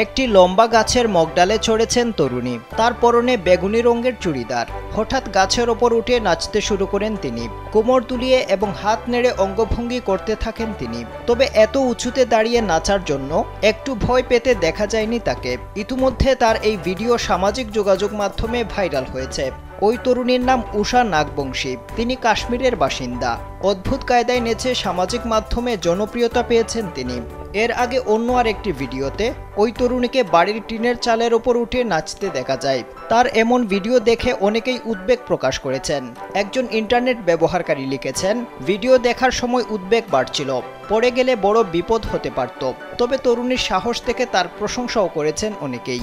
একটি লম্বা গাছের মগডালে চড়েছেন তরুণী। তার পরনে বেগুনি রঙের চুড়িদার। হঠাৎ গাছের ওপর উঠে নাচতে শুরু করেন তিনি। কোমর দুলিয়ে এবং হাত নেড়ে অঙ্গভঙ্গি করতে থাকেন তিনি। তবে এত উঁচুতে দাঁড়িয়ে নাচার জন্য একটু ভয় পেতে দেখা যায়নি তাকে। ইতিমধ্যে তার এই ভিডিও সামাজিক যোগাযোগ মাধ্যমে ভাইরাল হয়েছে। ওই তরুণীর নাম উষা নাগবংশী। তিনি কাশ্মীরের বাসিন্দা। অদ্ভুত কায়দায় নেচে সামাজিক মাধ্যমে জনপ্রিয়তা পেয়েছেন তিনি। এর আগে অন্য আরেকটি ভিডিওতে ওই তরুণীকে বাড়ির টিনের চালের ওপর উঠে নাচতে দেখা যায়। তার এমন ভিডিও দেখে অনেকেই উদ্বেগ প্রকাশ করেছেন। একজন ইন্টারনেট ব্যবহারকারী লিখেছেন, ভিডিও দেখার সময় উদ্বেগ বাড়ছিল, পড়ে গেলে বড় বিপদ হতে পারত। তবে তরুণীর সাহস থেকে তার প্রশংসাও করেছেন অনেকেই।